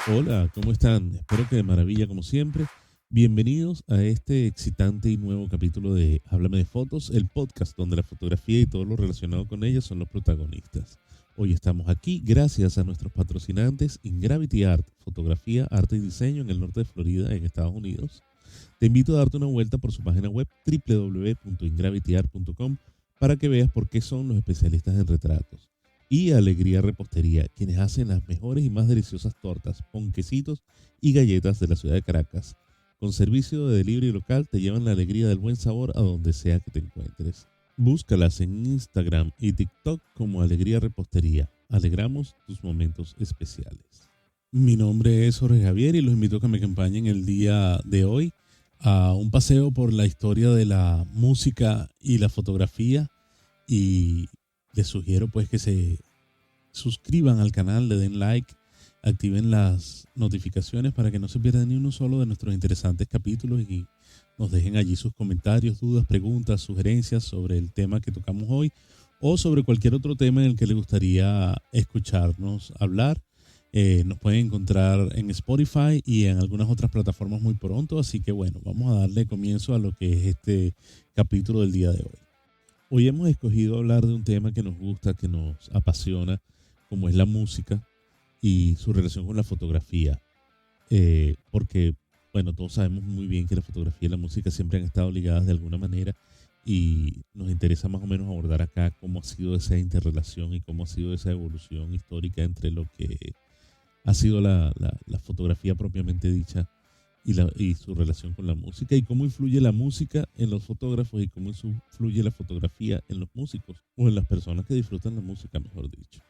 Hola, ¿cómo están? Espero que de maravilla como siempre. Bienvenidos a este excitante y nuevo capítulo de Háblame de Fotos, el podcast donde la fotografía y todo lo relacionado con ella son los protagonistas. Hoy estamos aquí gracias a nuestros patrocinantes Ingravity Art, fotografía, arte y diseño en el norte de Florida, en Estados Unidos. Te invito a darte una vuelta por su página web www.ingravityart.com para que veas por qué son los especialistas en retratos. Y Alegría Repostería, quienes hacen las mejores y más deliciosas tortas, ponquecitos y galletas de la ciudad de Caracas. Con servicio de delivery local te llevan la alegría del buen sabor a donde sea que te encuentres. Búscalas en Instagram y TikTok como Alegría Repostería. Alegramos tus momentos especiales. Mi nombre es Jorge Javier y los invito a que me acompañen el día de hoy a un paseo por la historia de la música y la fotografía, y les sugiero pues que se suscriban al canal, le den like, activen las notificaciones para que no se pierdan ni uno solo de nuestros interesantes capítulos y nos dejen allí sus comentarios, dudas, preguntas, sugerencias sobre el tema que tocamos hoy o sobre cualquier otro tema en el que les gustaría escucharnos hablar. Nos pueden encontrar en Spotify y en algunas otras plataformas muy pronto, así que bueno, vamos a darle comienzo a lo que es este capítulo del día de hoy. Hoy hemos escogido hablar de un tema que nos gusta, que nos apasiona, como es la música y su relación con la fotografía. Porque, bueno, todos sabemos muy bien que la fotografía y la música siempre han estado ligadas de alguna manera y nos interesa más o menos abordar acá cómo ha sido esa interrelación y cómo ha sido esa evolución histórica entre lo que ha sido la fotografía propiamente dicha y su relación con la música y cómo influye la música en los fotógrafos y cómo influye la fotografía en los músicos o en las personas que disfrutan la música, mejor dicho.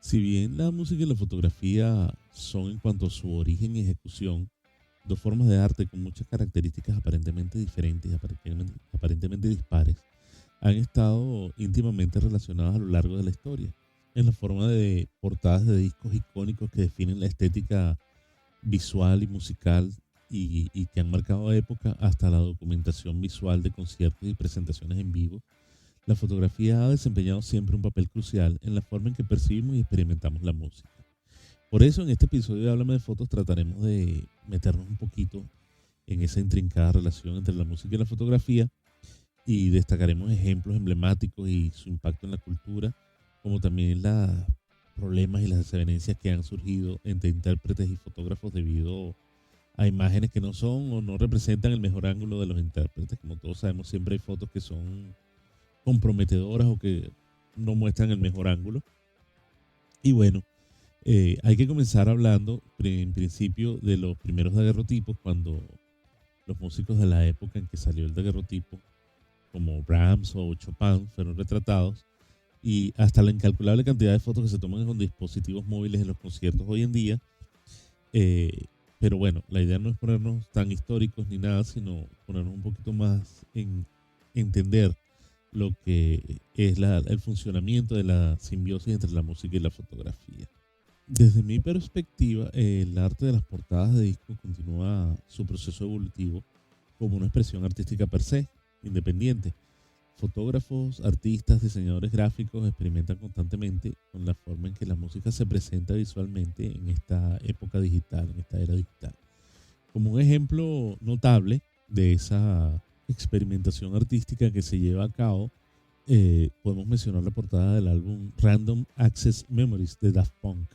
Si bien la música y la fotografía son, en cuanto a su origen y ejecución, dos formas de arte con muchas características aparentemente diferentes y aparentemente dispares, han estado íntimamente relacionadas a lo largo de la historia, en la forma de portadas de discos icónicos que definen la estética visual y musical y que han marcado época, hasta la documentación visual de conciertos y presentaciones en vivo. La fotografía ha desempeñado siempre un papel crucial en la forma en que percibimos y experimentamos la música. Por eso en este episodio de Háblame de Fotos trataremos de meternos un poquito en esa intrincada relación entre la música y la fotografía y destacaremos ejemplos emblemáticos y su impacto en la cultura, como también los problemas y las desavenencias que han surgido entre intérpretes y fotógrafos debido a imágenes que no son o no representan el mejor ángulo de los intérpretes. Como todos sabemos, siempre hay fotos que son comprometedoras o que no muestran el mejor ángulo. Y bueno, hay que comenzar hablando en principio de los primeros daguerrotipos, cuando los músicos de la época en que salió el daguerrotipo, como Brahms o Chopin, fueron retratados, y hasta la incalculable cantidad de fotos que se toman con dispositivos móviles en los conciertos hoy en día. Pero bueno, la idea no es ponernos tan históricos ni nada, sino ponernos un poquito más en entender lo que es el funcionamiento de la simbiosis entre la música y la fotografía. Desde mi perspectiva, el arte de las portadas de discos continúa su proceso evolutivo como una expresión artística per se, independiente. Fotógrafos, artistas, diseñadores gráficos experimentan constantemente con la forma en que la música se presenta visualmente en esta época digital, en esta era digital. Como un ejemplo notable de esa experimentación artística que se lleva a cabo, podemos mencionar la portada del álbum Random Access Memories de Daft Punk,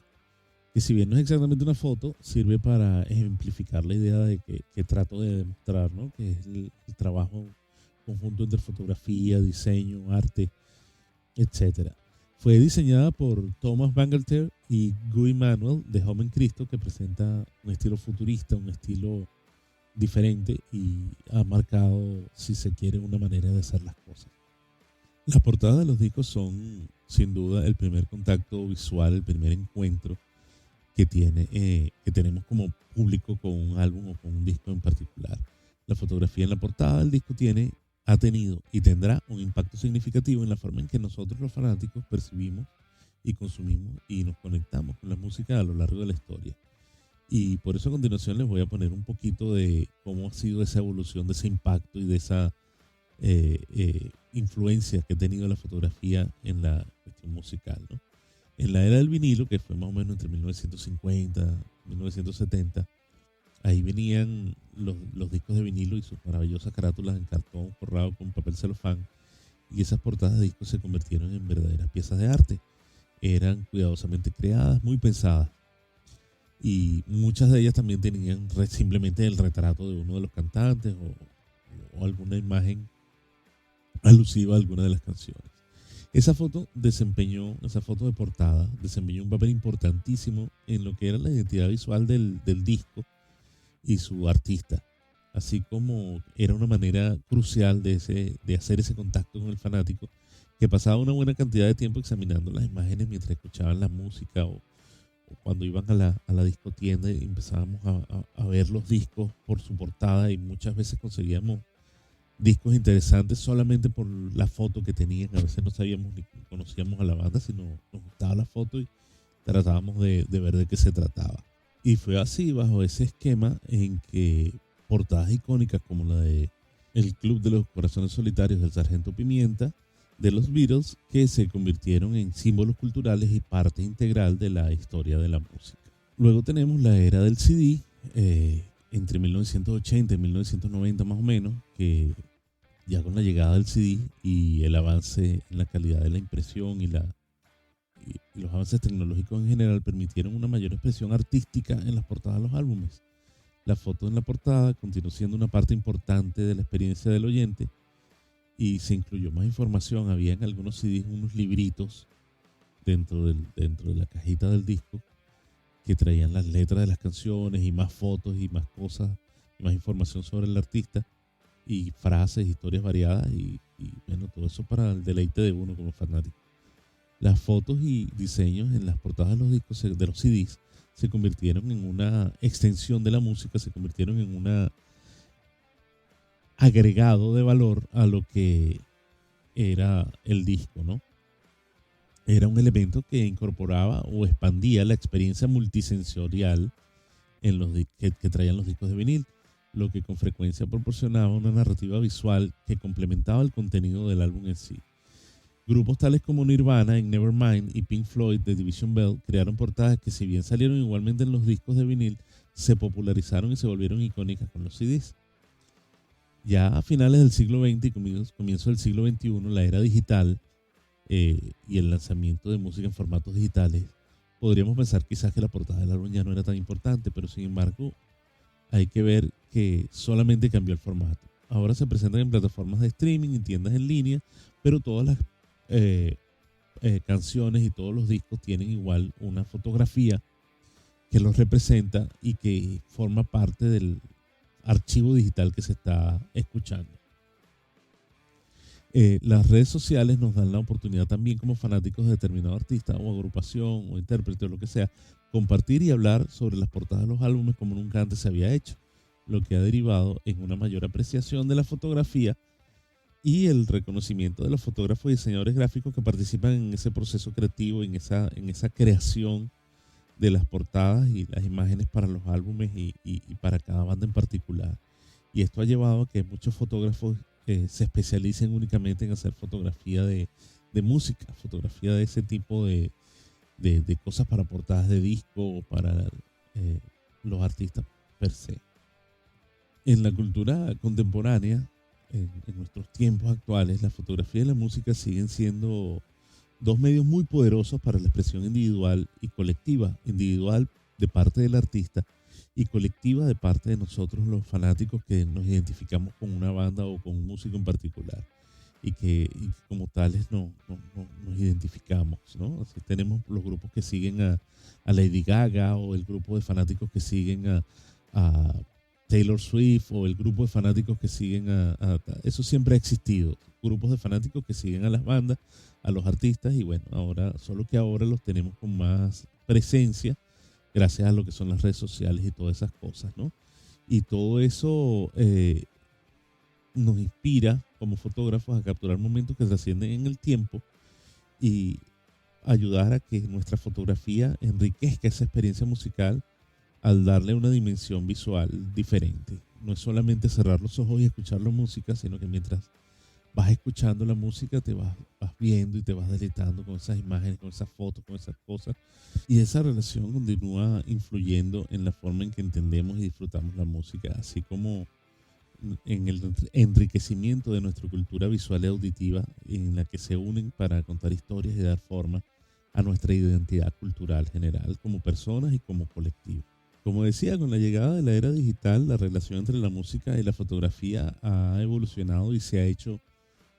que si bien no es exactamente una foto, sirve para ejemplificar la idea de que trato de demostrar, ¿no? Que es el trabajo conjunto entre fotografía, diseño, arte, etcétera. Fue diseñada por Thomas Bangalter y Guy Manuel de Joven Cristo, que presenta un estilo futurista, un estilo diferente y ha marcado, si se quiere, una manera de hacer las cosas. Las portadas de los discos son, sin duda, el primer contacto visual, el primer encuentro que tenemos como público con un álbum o con un disco en particular. La fotografía en la portada del disco ha tenido y tendrá un impacto significativo en la forma en que nosotros los fanáticos percibimos y consumimos y nos conectamos con la música a lo largo de la historia. Y por eso a continuación les voy a poner un poquito de cómo ha sido esa evolución, de ese impacto y de esa influencia que ha tenido la fotografía en la cuestión musical, ¿no? En la era del vinilo, que fue más o menos entre 1950 y 1970, ahí venían los discos de vinilo y sus maravillosas carátulas en cartón forrado con papel celofán, y esas portadas de discos se convirtieron en verdaderas piezas de arte. Eran cuidadosamente creadas, muy pensadas, y muchas de ellas también tenían simplemente el retrato de uno de los cantantes o alguna imagen alusiva a alguna de las canciones. Esa foto de portada, desempeñó un papel importantísimo en lo que era la identidad visual del disco y su artista, así como era una manera crucial de hacer ese contacto con el fanático, que pasaba una buena cantidad de tiempo examinando las imágenes mientras escuchaban la música o cuando iban a la discotienda y empezábamos a ver los discos por su portada, y muchas veces conseguíamos discos interesantes solamente por la foto que tenían. A veces no sabíamos ni conocíamos a la banda, sino nos gustaba la foto y tratábamos de ver de qué se trataba. Y fue así, bajo ese esquema, en que portadas icónicas como la de El Club de los Corazones Solitarios del Sargento Pimienta, de los Beatles, que se convirtieron en símbolos culturales y parte integral de la historia de la música. Luego tenemos la era del CD, entre 1980 y 1990 más o menos, que ya con la llegada del CD y el avance en la calidad de la impresión y los avances tecnológicos en general permitieron una mayor expresión artística en las portadas de los álbumes. La foto en la portada continuó siendo una parte importante de la experiencia del oyente y se incluyó más información. Había en algunos CDs unos libritos dentro de la cajita del disco que traían las letras de las canciones y más fotos y más cosas y más información sobre el artista y frases, historias variadas y bueno, todo eso para el deleite de uno como fanático. Las fotos y diseños en las portadas de los discos, de los CDs, se convirtieron en una extensión de la música, se convirtieron en un agregado de valor a lo que era el disco, ¿no? Era un elemento que incorporaba o expandía la experiencia multisensorial que traían los discos de vinil, lo que con frecuencia proporcionaba una narrativa visual que complementaba el contenido del álbum en sí. Grupos tales como Nirvana en Nevermind y Pink Floyd de Division Bell crearon portadas que, si bien salieron igualmente en los discos de vinil, se popularizaron y se volvieron icónicas con los CDs. Ya a finales del siglo XX y comienzo del siglo XXI, la era digital y el lanzamiento de música en formatos digitales, podríamos pensar quizás que la portada del álbum ya no era tan importante, pero sin embargo hay que ver que solamente cambió el formato. Ahora se presentan en plataformas de streaming, en tiendas en línea, pero todas las canciones y todos los discos tienen igual una fotografía que los representa y que forma parte del archivo digital que se está escuchando. Las redes sociales nos dan la oportunidad también, como fanáticos de determinado artista o agrupación o intérprete o lo que sea, compartir y hablar sobre las portadas de los álbumes como nunca antes se había hecho, lo que ha derivado en una mayor apreciación de la fotografía y el reconocimiento de los fotógrafos y diseñadores gráficos que participan en ese proceso creativo, en esa creación de las portadas y las imágenes para los álbumes y para cada banda en particular. Y esto ha llevado a que muchos fotógrafos se especialicen únicamente en hacer fotografía de música, fotografía de ese tipo de cosas para portadas de disco o para los artistas per se. En la cultura contemporánea, en nuestros tiempos actuales, la fotografía y la música siguen siendo dos medios muy poderosos para la expresión individual y colectiva. Individual de parte del artista y colectiva de parte de nosotros los fanáticos que nos identificamos con una banda o con un músico en particular y como tales nos identificamos, ¿no? Así tenemos los grupos que siguen a Lady Gaga, o el grupo de fanáticos que siguen a Taylor Swift, o el grupo de fanáticos que siguen eso siempre ha existido, grupos de fanáticos que siguen a las bandas, a los artistas, y bueno, solo que ahora los tenemos con más presencia gracias a lo que son las redes sociales y todas esas cosas, ¿no? Y todo eso nos inspira como fotógrafos a capturar momentos que trascienden en el tiempo y ayudar a que nuestra fotografía enriquezca esa experiencia musical al darle una dimensión visual diferente. No es solamente cerrar los ojos y escuchar la música, sino que mientras vas escuchando la música, vas viendo y te vas deleitando con esas imágenes, con esas fotos, con esas cosas. Y esa relación continúa influyendo en la forma en que entendemos y disfrutamos la música, así como en el enriquecimiento de nuestra cultura visual y auditiva, en la que se unen para contar historias y dar forma a nuestra identidad cultural general como personas y como colectivo. Como decía, con la llegada de la era digital, la relación entre la música y la fotografía ha evolucionado y se ha hecho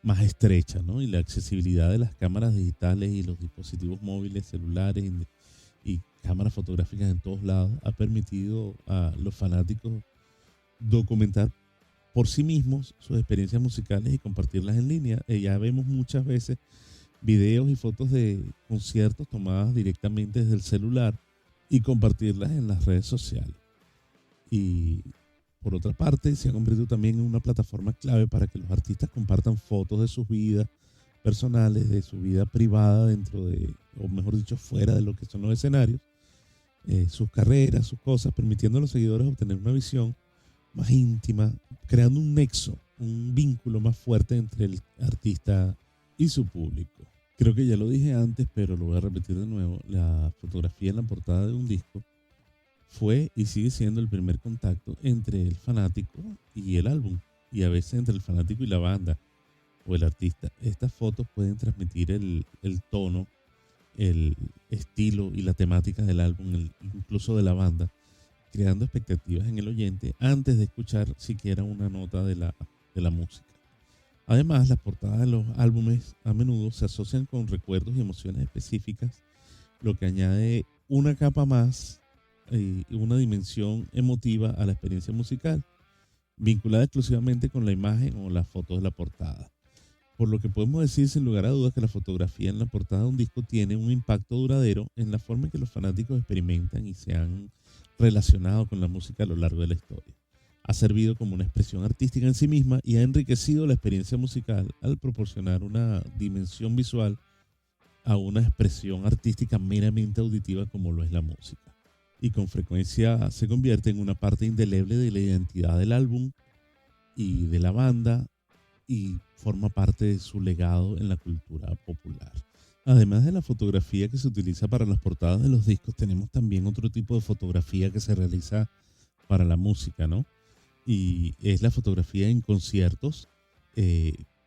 más estrecha, ¿no? Y la accesibilidad de las cámaras digitales y los dispositivos móviles, celulares y cámaras fotográficas en todos lados ha permitido a los fanáticos documentar por sí mismos sus experiencias musicales y compartirlas en línea. Ya vemos muchas veces videos y fotos de conciertos tomadas directamente desde el celular y compartirlas en las redes sociales. Y por otra parte, se ha convertido también en una plataforma clave para que los artistas compartan fotos de sus vidas personales, de su vida privada dentro de, o mejor dicho, fuera de lo que son los escenarios, sus carreras, sus cosas, permitiendo a los seguidores obtener una visión más íntima, creando un nexo, un vínculo más fuerte entre el artista y su público. Creo que ya lo dije antes, pero lo voy a repetir de nuevo. La fotografía en la portada de un disco fue y sigue siendo el primer contacto entre el fanático y el álbum, y a veces entre el fanático y la banda o el artista. Estas fotos pueden transmitir el tono, el estilo y la temática del álbum, incluso de la banda, creando expectativas en el oyente antes de escuchar siquiera una nota de la música. Además, las portadas de los álbumes a menudo se asocian con recuerdos y emociones específicas, lo que añade una capa más y una dimensión emotiva a la experiencia musical, vinculada exclusivamente con la imagen o las fotos de la portada. Por lo que podemos decir sin lugar a dudas que la fotografía en la portada de un disco tiene un impacto duradero en la forma en que los fanáticos experimentan y se han relacionado con la música a lo largo de la historia. Ha servido como una expresión artística en sí misma y ha enriquecido la experiencia musical al proporcionar una dimensión visual a una expresión artística meramente auditiva como lo es la música. Y con frecuencia se convierte en una parte indeleble de la identidad del álbum y de la banda y forma parte de su legado en la cultura popular. Además de la fotografía que se utiliza para las portadas de los discos, tenemos también otro tipo de fotografía que se realiza para la música, ¿no? Y es la fotografía en conciertos,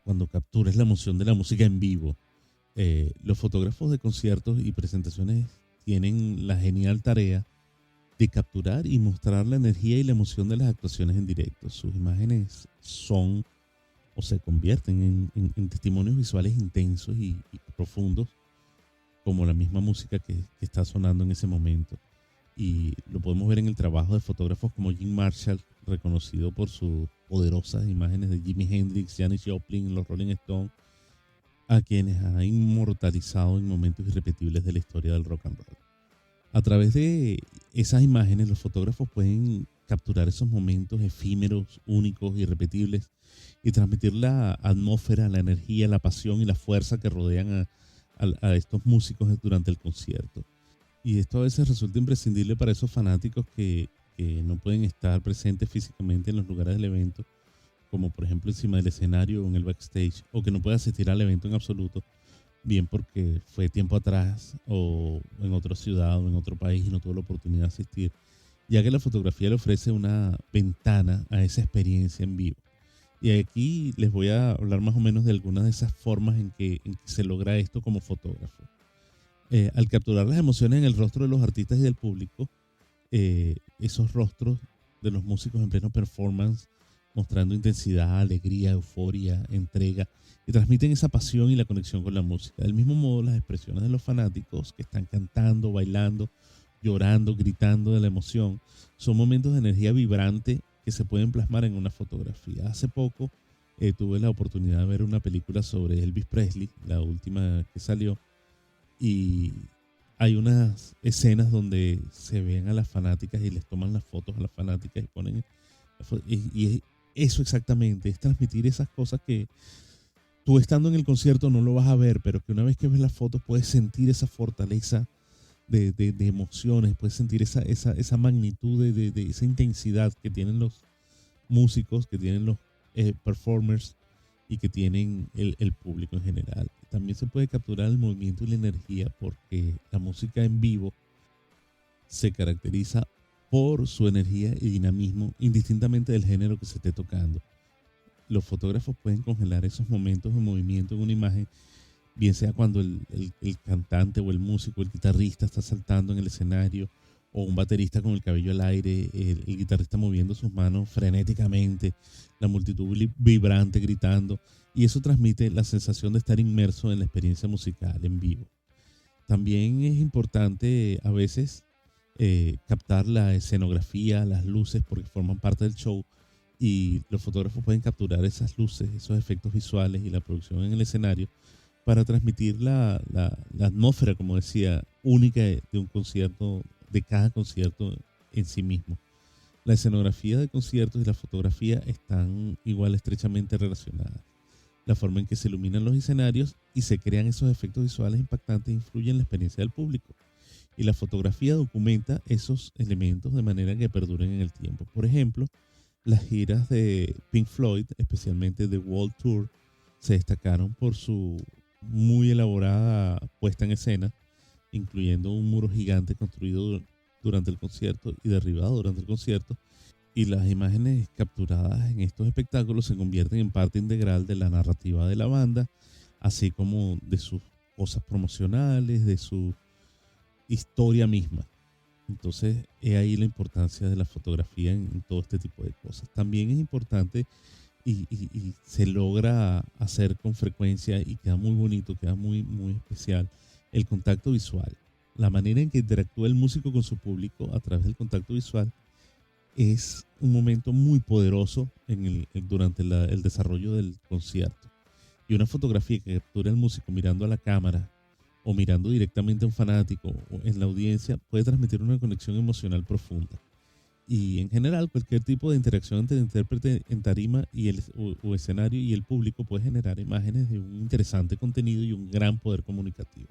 cuando capturas la emoción de la música en vivo. Los fotógrafos de conciertos y presentaciones tienen la genial tarea de capturar y mostrar la energía y la emoción de las actuaciones en directo. Sus imágenes son o se convierten en testimonios visuales intensos y profundos, como la misma música que está sonando en ese momento. Y lo podemos ver en el trabajo de fotógrafos como Jim Marshall, reconocido por sus poderosas imágenes de Jimi Hendrix, Janis Joplin, los Rolling Stones, a quienes ha inmortalizado en momentos irrepetibles de la historia del rock and roll. A través de esas imágenes, los fotógrafos pueden capturar esos momentos efímeros, únicos, irrepetibles, y transmitir la atmósfera, la energía, la pasión y la fuerza que rodean a estos músicos durante el concierto. Y esto a veces resulta imprescindible para esos fanáticos que no pueden estar presentes físicamente en los lugares del evento, como por ejemplo encima del escenario o en el backstage, o que no pueden asistir al evento en absoluto, bien porque fue tiempo atrás o en otra ciudad o en otro país y no tuvo la oportunidad de asistir, ya que la fotografía le ofrece una ventana a esa experiencia en vivo. Y aquí les voy a hablar más o menos de algunas de esas formas en que se logra esto como fotógrafo. Al capturar las emociones en el rostro de los artistas y del público, esos rostros de los músicos en pleno performance, mostrando intensidad, alegría, euforia, entrega, y transmiten esa pasión y la conexión con la música. Del mismo modo, las expresiones de los fanáticos que están cantando, bailando, llorando, gritando de la emoción, son momentos de energía vibrante que se pueden plasmar en una fotografía. Hace poco tuve la oportunidad de ver una película sobre Elvis Presley, la última que salió, y hay unas escenas donde se ven a las fanáticas y les toman las fotos a las fanáticas y ponen y eso exactamente es transmitir esas cosas que tú estando en el concierto no lo vas a ver, pero que una vez que ves las fotos puedes sentir esa fortaleza de emociones, puedes sentir esa magnitud de esa intensidad que tienen los músicos, que tienen los performers, y que tienen el público en general. También se puede capturar el movimiento y la energía porque la música en vivo se caracteriza por su energía y dinamismo indistintamente del género que se esté tocando. Los fotógrafos pueden congelar esos momentos de movimiento en una imagen, bien sea cuando el cantante o el músico, el guitarrista está saltando en el escenario, o un baterista con el cabello al aire, el guitarrista moviendo sus manos frenéticamente, la multitud vibrante gritando, y eso transmite la sensación de estar inmerso en la experiencia musical en vivo. También es importante a veces captar la escenografía, las luces, porque forman parte del show, y los fotógrafos pueden capturar esas luces, esos efectos visuales y la producción en el escenario para transmitir la atmósfera, como decía, única de un concierto, de cada concierto en sí mismo. La escenografía de conciertos y la fotografía están igual estrechamente relacionadas. La forma en que se iluminan los escenarios y se crean esos efectos visuales impactantes influye en la experiencia del público. Y la fotografía documenta esos elementos de manera que perduren en el tiempo. Por ejemplo, las giras de Pink Floyd, especialmente The World Tour, se destacaron por su muy elaborada puesta en escena, incluyendo un muro gigante construido durante el concierto y derribado durante el concierto, y las imágenes capturadas en estos espectáculos se convierten en parte integral de la narrativa de la banda, así como de sus cosas promocionales, de su historia misma. Entonces, es ahí la importancia de la fotografía en todo este tipo de cosas. También es importante y se logra hacer con frecuencia y queda muy bonito, queda muy, muy especial, el contacto visual. La manera en que interactúa el músico con su público a través del contacto visual es un momento muy poderoso durante el desarrollo del concierto. Y una fotografía que captura al músico mirando a la cámara o mirando directamente a un fanático o en la audiencia puede transmitir una conexión emocional profunda. Y en general, cualquier tipo de interacción entre el intérprete en tarima y o escenario y el público puede generar imágenes de un interesante contenido y un gran poder comunicativo.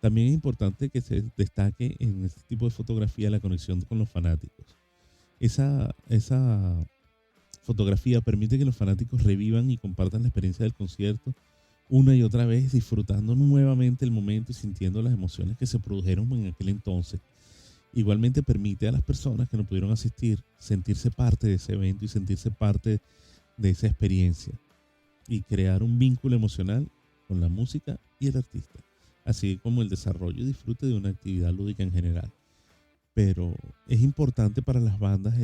También es importante que se destaque en este tipo de fotografía la conexión con los fanáticos. Esa fotografía permite que los fanáticos revivan y compartan la experiencia del concierto una y otra vez, disfrutando nuevamente el momento y sintiendo las emociones que se produjeron en aquel entonces. Igualmente permite a las personas que no pudieron asistir sentirse parte de ese evento y sentirse parte de esa experiencia y crear un vínculo emocional con la música y el artista, así como el desarrollo y disfrute de una actividad lúdica en general. Pero es importante para las bandas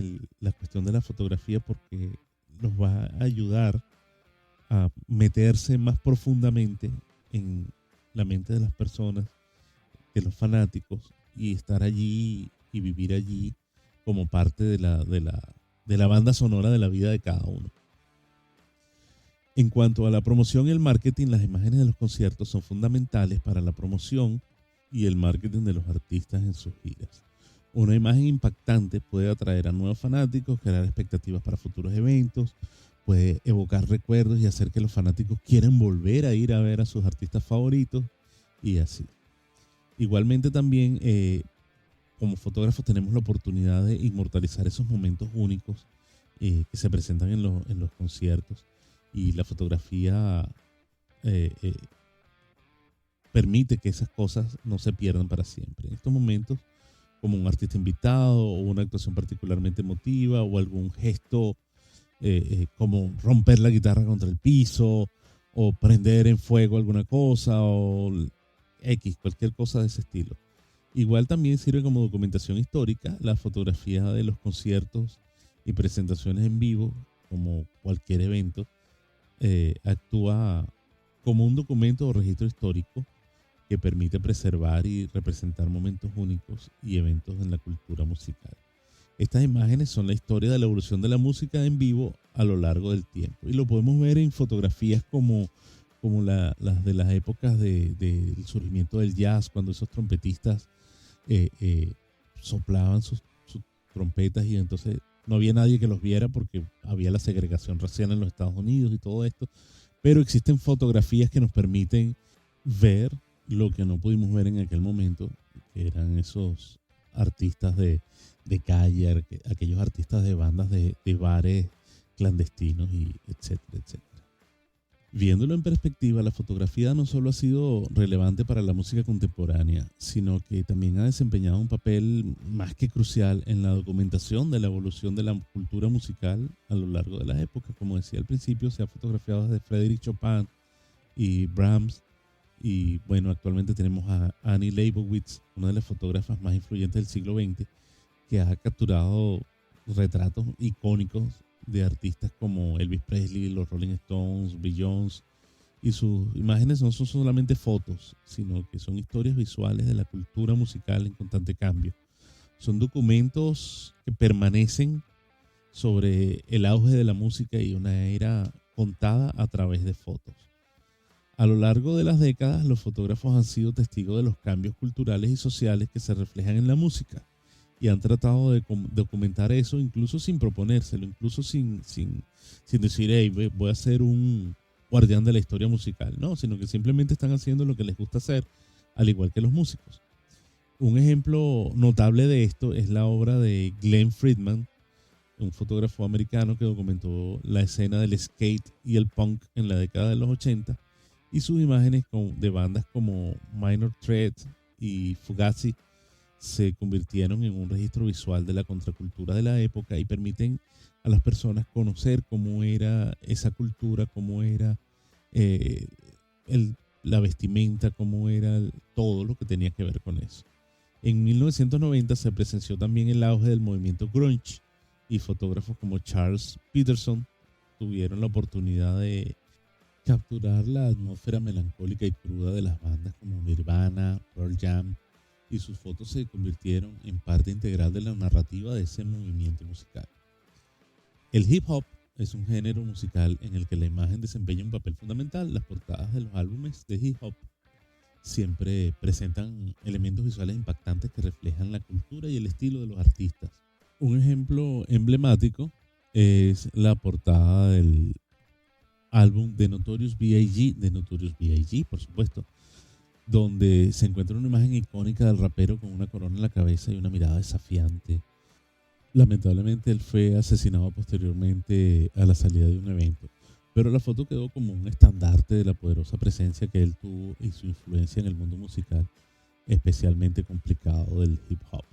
la cuestión de la fotografía porque los va a ayudar a meterse más profundamente en la mente de las personas, de los fanáticos, y estar allí y vivir allí como parte de la banda sonora de la vida de cada uno. En cuanto a la promoción y el marketing, las imágenes de los conciertos son fundamentales para la promoción y el marketing de los artistas en sus giras. Una imagen impactante puede atraer a nuevos fanáticos, crear expectativas para futuros eventos, puede evocar recuerdos y hacer que los fanáticos quieran volver a ir a ver a sus artistas favoritos y así. Igualmente también como fotógrafos tenemos la oportunidad de inmortalizar esos momentos únicos que se presentan en los conciertos, y la fotografía permite que esas cosas no se pierdan para siempre. En estos momentos, como un artista invitado o una actuación particularmente emotiva o algún gesto como romper la guitarra contra el piso o prender en fuego alguna cosa o cualquier cosa de ese estilo. Igual también sirve como documentación histórica la fotografía de los conciertos y presentaciones en vivo, como cualquier evento, actúa como un documento o registro histórico que permite preservar y representar momentos únicos y eventos en la cultura musical. Estas imágenes son la historia de la evolución de la música en vivo a lo largo del tiempo, y lo podemos ver en fotografías como las de las épocas del surgimiento del jazz, cuando esos trompetistas soplaban sus trompetas y entonces no había nadie que los viera porque había la segregación racial en los Estados Unidos y todo esto, pero existen fotografías que nos permiten ver lo que no pudimos ver en aquel momento, que eran esos artistas de calle, aquellos artistas de bandas de bares clandestinos y etcétera, etcétera. Viéndolo en perspectiva, la fotografía no solo ha sido relevante para la música contemporánea, sino que también ha desempeñado un papel más que crucial en la documentación de la evolución de la cultura musical a lo largo de las épocas. Como decía al principio, se ha fotografiado desde Frédéric Chopin y Brahms, y bueno, actualmente tenemos a Annie Leibovitz, una de las fotógrafas más influyentes del siglo XX, que ha capturado retratos icónicos de artistas como Elvis Presley, los Rolling Stones, Beyoncé, y sus imágenes no son solamente fotos, sino que son historias visuales de la cultura musical en constante cambio. Son documentos que permanecen sobre el auge de la música y una era contada a través de fotos. A lo largo de las décadas, los fotógrafos han sido testigos de los cambios culturales y sociales que se reflejan en la música y han tratado de documentar eso incluso sin proponérselo, incluso sin decir, hey, voy a ser un guardián de la historia musical, no, sino que simplemente están haciendo lo que les gusta hacer, al igual que los músicos. Un ejemplo notable de esto es la obra de Glenn Friedman, un fotógrafo americano que documentó la escena del skate y el punk en la década de los 80, y sus imágenes de bandas como Minor Threat y Fugazi se convirtieron en un registro visual de la contracultura de la época y permiten a las personas conocer cómo era esa cultura, cómo era eh, la vestimenta, cómo era todo lo que tenía que ver con eso. En 1990 se presenció también el auge del movimiento grunge y fotógrafos como Charles Peterson tuvieron la oportunidad de capturar la atmósfera melancólica y cruda de las bandas como Nirvana, Pearl Jam, y sus fotos se convirtieron en parte integral de la narrativa de ese movimiento musical. El hip hop es un género musical en el que la imagen desempeña un papel fundamental. Las portadas de los álbumes de hip hop siempre presentan elementos visuales impactantes que reflejan la cultura y el estilo de los artistas. Un ejemplo emblemático es la portada del álbum de Notorious B.I.G., por supuesto, donde se encuentra una imagen icónica del rapero con una corona en la cabeza y una mirada desafiante. Lamentablemente él fue asesinado posteriormente a la salida de un evento, pero la foto quedó como un estandarte de la poderosa presencia que él tuvo y su influencia en el mundo musical, especialmente complicado del hip hop.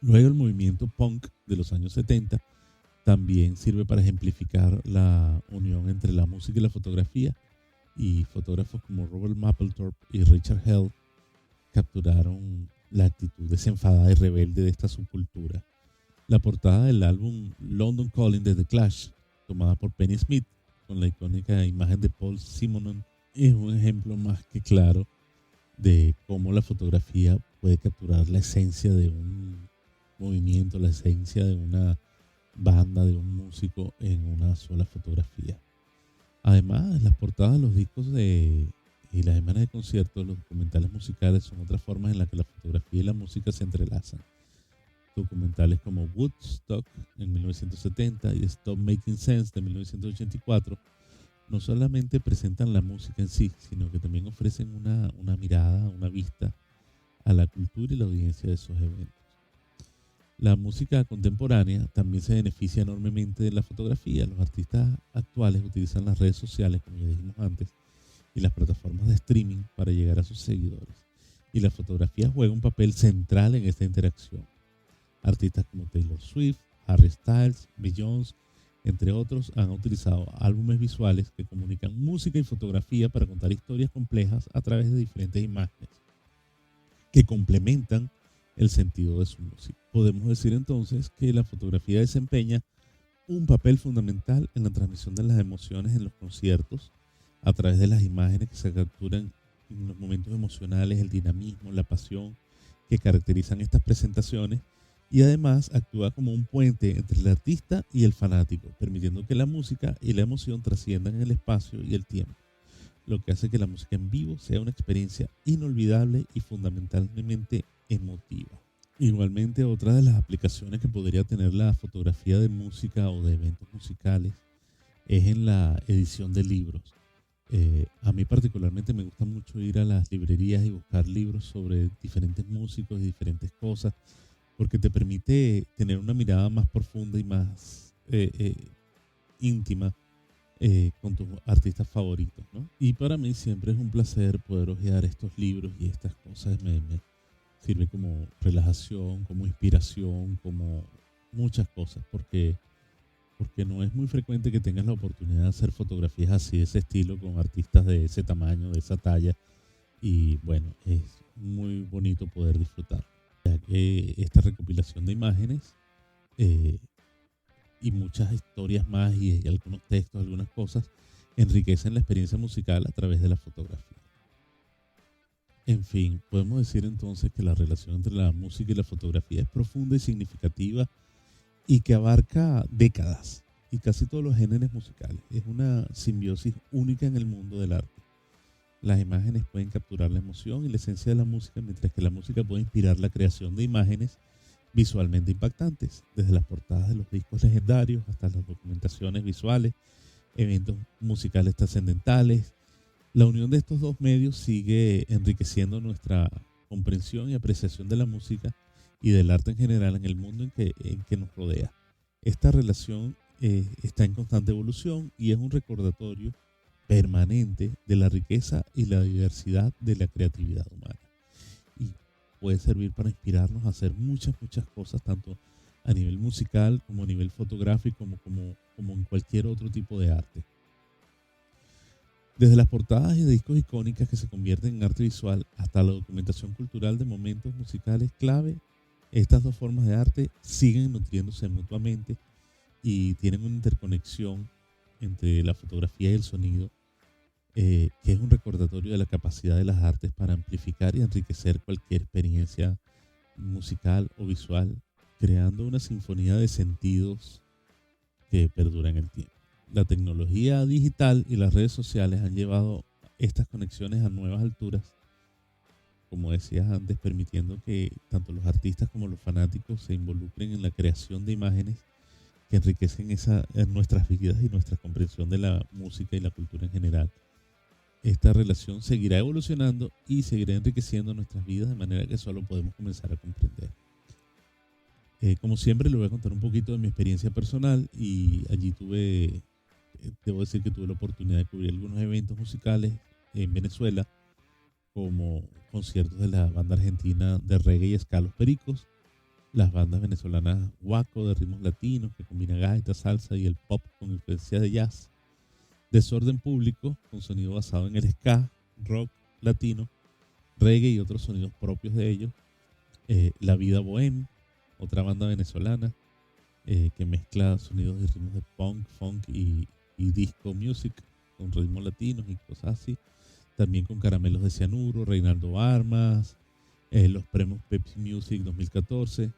Luego el movimiento punk de los años 70 también sirve para ejemplificar la unión entre la música y la fotografía, y fotógrafos como Robert Mapplethorpe y Richard Hell capturaron la actitud desenfadada y rebelde de esta subcultura. La portada del álbum London Calling de The Clash, tomada por Penny Smith, con la icónica imagen de Paul Simonon, es un ejemplo más que claro de cómo la fotografía puede capturar la esencia de un movimiento, la esencia de una banda, de un músico en una sola fotografía. Además, las portadas de los discos y las imágenes de conciertos, los documentales musicales son otras formas en las que la fotografía y la música se entrelazan. Documentales como Woodstock en 1970 y Stop Making Sense de 1984 no solamente presentan la música en sí, sino que también ofrecen una mirada, una vista a la cultura y la audiencia de esos eventos. La música contemporánea también se beneficia enormemente de la fotografía. Los artistas actuales utilizan las redes sociales, como ya dijimos antes, y las plataformas de streaming para llegar a sus seguidores. Y la fotografía juega un papel central en esta interacción. Artistas como Taylor Swift, Harry Styles, Beyoncé, entre otros, han utilizado álbumes visuales que comunican música y fotografía para contar historias complejas a través de diferentes imágenes que complementan el sentido de su música. Podemos decir entonces que la fotografía desempeña un papel fundamental en la transmisión de las emociones en los conciertos a través de las imágenes que se capturan en los momentos emocionales, el dinamismo, la pasión que caracterizan estas presentaciones, y además actúa como un puente entre el artista y el fanático, permitiendo que la música y la emoción trasciendan el espacio y el tiempo, lo que hace que la música en vivo sea una experiencia inolvidable y fundamentalmente emotiva. Igualmente, otra de las aplicaciones que podría tener la fotografía de música o de eventos musicales es en la edición de libros. A mí particularmente me gusta mucho ir a las librerías y buscar libros sobre diferentes músicos y diferentes cosas, porque te permite tener una mirada más profunda y más íntima con tus artistas favoritos, ¿no? Y para mí siempre es un placer poder hojear estos libros y estas cosas. Me sirve como relajación, como inspiración, como muchas cosas, porque no es muy frecuente que tengas la oportunidad de hacer fotografías así de ese estilo con artistas de ese tamaño, de esa talla. Y bueno, es muy bonito poder disfrutar, ya que esta recopilación de imágenes eh, y muchas historias más y algunos textos, algunas cosas, enriquecen la experiencia musical a través de la fotografía. En fin, podemos decir entonces que la relación entre la música y la fotografía es profunda y significativa y que abarca décadas y casi todos los géneros musicales. Es una simbiosis única en el mundo del arte. Las imágenes pueden capturar la emoción y la esencia de la música, mientras que la música puede inspirar la creación de imágenes visualmente impactantes, desde las portadas de los discos legendarios hasta las documentaciones visuales, eventos musicales trascendentales. La unión de estos dos medios sigue enriqueciendo nuestra comprensión y apreciación de la música y del arte en general en el mundo en que nos rodea. Esta relación está en constante evolución y es un recordatorio permanente de la riqueza y la diversidad de la creatividad humana. Y puede servir para inspirarnos a hacer muchas cosas, tanto a nivel musical como a nivel fotográfico, como en cualquier otro tipo de arte. Desde las portadas de discos icónicas que se convierten en arte visual hasta la documentación cultural de momentos musicales clave, estas dos formas de arte siguen nutriéndose mutuamente y tienen una interconexión entre la fotografía y el sonido, que es un recordatorio de la capacidad de las artes para amplificar y enriquecer cualquier experiencia musical o visual, creando una sinfonía de sentidos que perdura en el tiempo. La tecnología digital y las redes sociales han llevado estas conexiones a nuevas alturas, como decías antes, permitiendo que tanto los artistas como los fanáticos se involucren en la creación de imágenes que enriquecen en nuestras vidas y nuestra comprensión de la música y la cultura en general. Esta relación seguirá evolucionando y seguirá enriqueciendo nuestras vidas de manera que solo podemos comenzar a comprender. Como siempre, le voy a contar un poquito de mi experiencia personal y allí debo decir que tuve la oportunidad de cubrir algunos eventos musicales en Venezuela, como conciertos de la banda argentina de reggae y ska Los Pericos, las bandas venezolanas Guaco de ritmos latinos que combina gaita, salsa y el pop con influencias de jazz, Desorden Público con sonido basado en el ska, rock latino, reggae y otros sonidos propios de ellos, La Vida Bohem, otra banda venezolana que mezcla sonidos y ritmos de punk, funk y disco music con ritmos latinos y cosas así. También con Caramelos de Cianuro, Reinaldo Armas, los premios Pepsi Music 2014,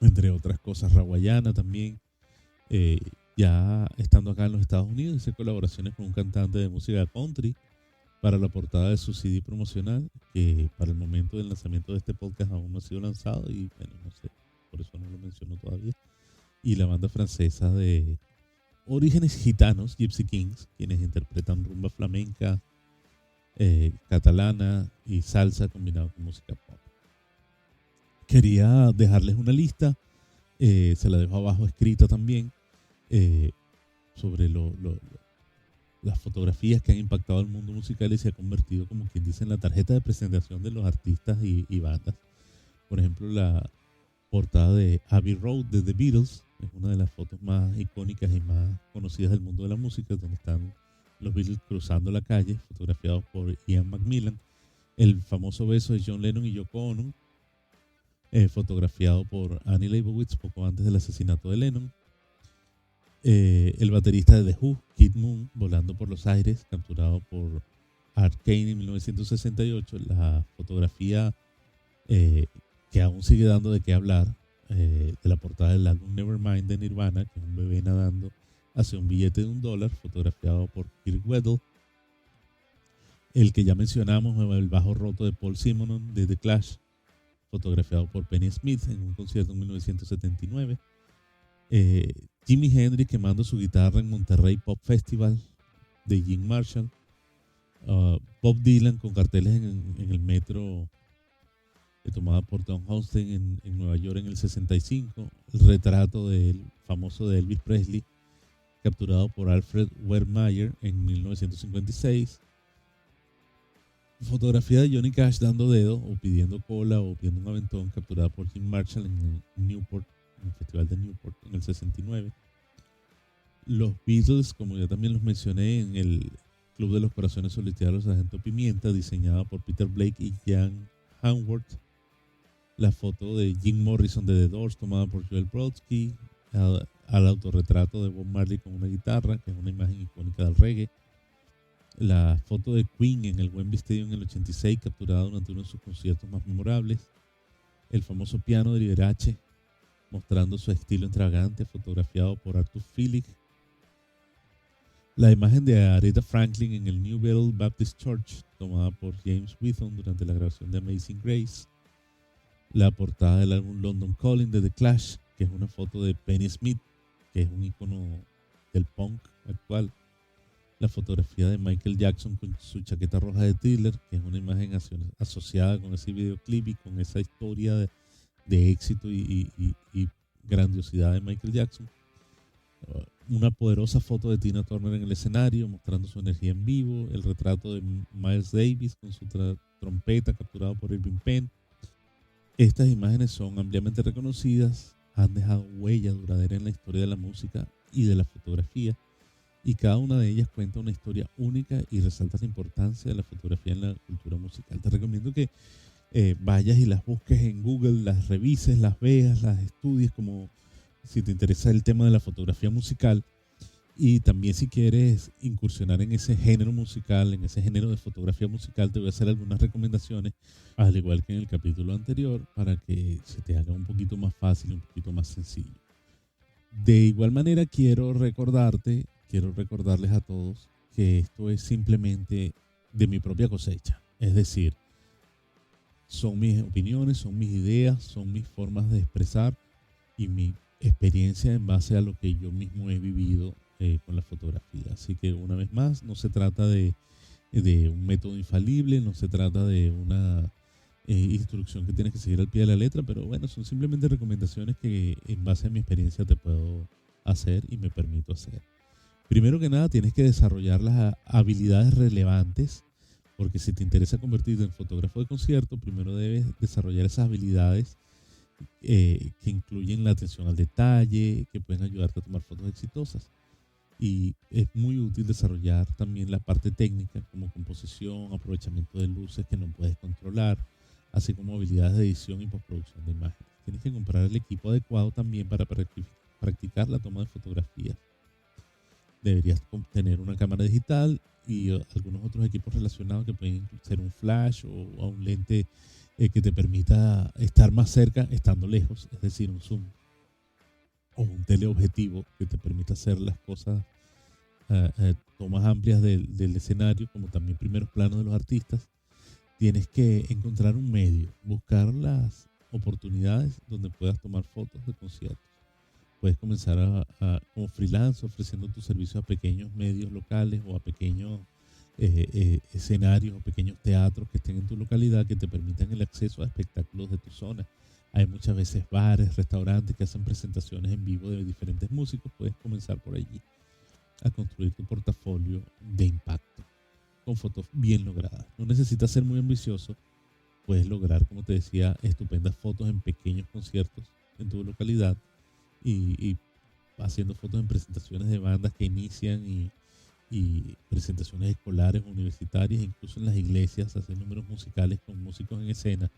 entre otras cosas, Rawayana también. Ya estando acá en los Estados Unidos, hice colaboraciones con un cantante de música country para la portada de su CD promocional, que para el momento del lanzamiento de este podcast aún no ha sido lanzado y bueno, no sé, por eso no lo menciono todavía. Y la banda francesa de orígenes gitanos, Gypsy Kings, quienes interpretan rumba flamenca, catalana y salsa combinado con música pop. Quería dejarles una lista, se la dejo abajo escrita también, sobre las fotografías que han impactado el mundo musical y se ha convertido, como quien dice, en la tarjeta de presentación de los artistas y bandas. Por ejemplo, la portada de Abbey Road de The Beatles es una de las fotos más icónicas y más conocidas del mundo de la música, donde están los Beatles cruzando la calle, fotografiados por Ian McMillan. El famoso beso de John Lennon y Yoko Ono, fotografiado por Annie Leibovitz poco antes del asesinato de Lennon. El baterista de The Who, Keith Moon, volando por los aires, capturado por Art Kane en 1968. La fotografía que aún sigue dando de qué hablar, de la portada del álbum Nevermind de Nirvana, que es un bebé nadando hacia un billete de $1, fotografiado por Kirk Weddle. El que ya mencionamos, el bajo roto de Paul Simonon de The Clash, fotografiado por Penny Smith en un concierto en 1979. Jimi Hendrix quemando su guitarra en Monterrey Pop Festival de Jim Marshall. Bob Dylan con carteles en el metro, tomada por Tom Houston en Nueva York en el 65. El retrato famoso de Elvis Presley, capturado por Alfred Wehrmayer en 1956. Fotografía de Johnny Cash dando dedo o pidiendo cola o pidiendo un aventón, capturada por Jim Marshall en Newport, en el Festival de Newport en el 69. Los Beatles, como ya también los mencioné, en el Club de los Corazones Solitarios Sargento Pimienta, diseñada por Peter Blake y Jan Hanworth. La foto de Jim Morrison de The Doors, tomada por Joel Brodsky. Al autorretrato de Bob Marley con una guitarra, que es una imagen icónica del reggae. La foto de Queen en el Wembley Stadium en el 86, capturada durante uno de sus conciertos más memorables. El famoso piano de Liberace, mostrando su estilo extravagante, fotografiado por Arthur Phillips. La imagen de Aretha Franklin en el New Bethel Baptist Church, tomada por James Whitton durante la grabación de Amazing Grace. La portada del álbum London Calling de The Clash, que es una foto de Penny Smith, que es un icono del punk actual. La fotografía de Michael Jackson con su chaqueta roja de Thriller, que es una imagen asociada con ese videoclip y con esa historia de éxito y grandiosidad de Michael Jackson. Una poderosa foto de Tina Turner en el escenario, mostrando su energía en vivo. El retrato de Miles Davis con su trompeta, capturado por Irving Penn. Estas imágenes son ampliamente reconocidas, han dejado huella duradera en la historia de la música y de la fotografía, y cada una de ellas cuenta una historia única y resalta la importancia de la fotografía en la cultura musical. Te recomiendo que vayas y las busques en Google, las revises, las veas, las estudies, como si te interesa el tema de la fotografía musical, y también si quieres incursionar en ese género musical, en ese género de fotografía musical, te voy a hacer algunas recomendaciones, al igual que en el capítulo anterior, para que se te haga un poquito más fácil, un poquito más sencillo. De igual manera quiero recordarles a todos que esto es simplemente de mi propia cosecha. Es decir, son mis opiniones, son mis ideas, son mis formas de expresar y mi experiencia en base a lo que yo mismo he vivido con la fotografía. Así que una vez más, no se trata de un método infalible, no se trata de una instrucción que tienes que seguir al pie de la letra, pero bueno, son simplemente recomendaciones que en base a mi experiencia te puedo hacer y me permito hacer. Primero que nada, tienes que desarrollar las habilidades relevantes, porque si te interesa convertirte en fotógrafo de concierto, primero debes desarrollar esas habilidades que incluyen la atención al detalle, que pueden ayudarte a tomar fotos exitosas. Y es muy útil desarrollar también la parte técnica, como composición, aprovechamiento de luces que no puedes controlar, así como habilidades de edición y postproducción de imágenes. Tienes que comprar el equipo adecuado también para practicar la toma de fotografías. Deberías tener una cámara digital y algunos otros equipos relacionados, que pueden ser un flash o un lente que te permita estar más cerca estando lejos, es decir, un zoom o un teleobjetivo que te permita hacer las cosas, tomas amplias del escenario, como también primeros planos de los artistas. Tienes que encontrar un medio, buscar las oportunidades donde puedas tomar fotos de conciertos. Puedes comenzar como freelance, ofreciendo tus servicios a pequeños medios locales o a pequeños escenarios o pequeños teatros que estén en tu localidad, que te permitan el acceso a espectáculos de tu zona. Hay muchas veces bares, restaurantes que hacen presentaciones en vivo de diferentes músicos. Puedes comenzar por allí a construir tu portafolio de impacto con fotos bien logradas. No necesitas ser muy ambicioso. Puedes lograr, como te decía, estupendas fotos en pequeños conciertos en tu localidad y haciendo fotos en presentaciones de bandas que inician y presentaciones escolares, universitarias, incluso en las iglesias, hacer números musicales con músicos en escena,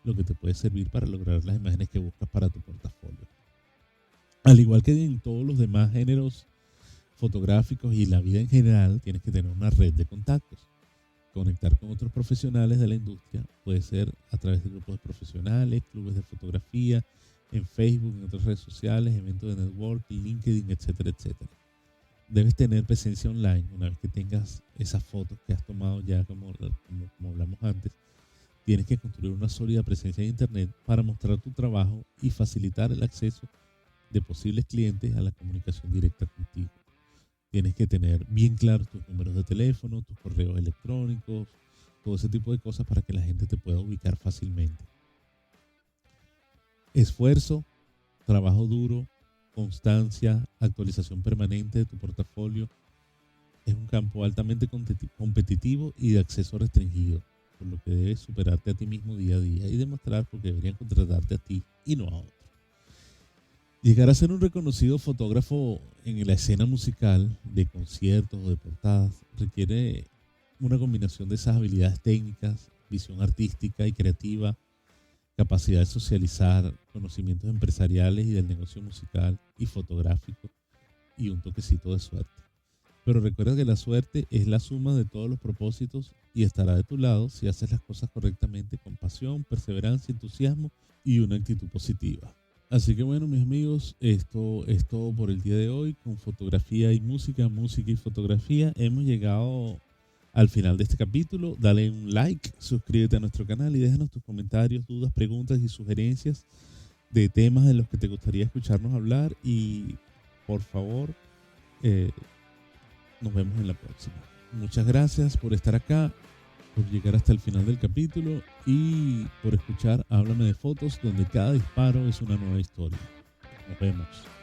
lo que te puede servir para lograr las imágenes que buscas para tu portafolio. Al igual que en todos los demás géneros fotográficos y la vida en general, tienes que tener una red de contactos. Conectar con otros profesionales de la industria puede ser a través de grupos de profesionales, clubes de fotografía, en Facebook, en otras redes sociales, eventos de networking, LinkedIn, etcétera, etcétera. Debes tener presencia online una vez que tengas esas fotos que has tomado ya, como hablamos antes. Tienes que construir una sólida presencia en Internet para mostrar tu trabajo y facilitar el acceso de posibles clientes a la comunicación directa contigo. Tienes que tener bien claros tus números de teléfono, tus correos electrónicos, todo ese tipo de cosas para que la gente te pueda ubicar fácilmente. Esfuerzo, trabajo duro constancia, actualización permanente de tu portafolio. Es un campo altamente competitivo y de acceso restringido, por lo que debes superarte a ti mismo día a día y demostrar por qué deberían contratarte a ti y no a otro. Llegar a ser un reconocido fotógrafo en la escena musical, de conciertos o de portadas, requiere una combinación de esas habilidades técnicas, visión artística y creativa, capacidad de socializar, conocimientos empresariales y del negocio musical y fotográfico, y un toquecito de suerte. Pero recuerda que la suerte es la suma de todos los propósitos y estará de tu lado si haces las cosas correctamente con pasión, perseverancia, entusiasmo y una actitud positiva. Así que bueno, mis amigos, esto es todo por el día de hoy con fotografía y música, música y fotografía. Hemos llegado al final de este capítulo. Dale un like, suscríbete a nuestro canal y déjanos tus comentarios, dudas, preguntas y sugerencias de temas de los que te gustaría escucharnos hablar. Y por favor, nos vemos en la próxima. Muchas gracias por estar acá, por llegar hasta el final del capítulo y por escuchar Háblame de Fotos, donde cada disparo es una nueva historia. Nos vemos.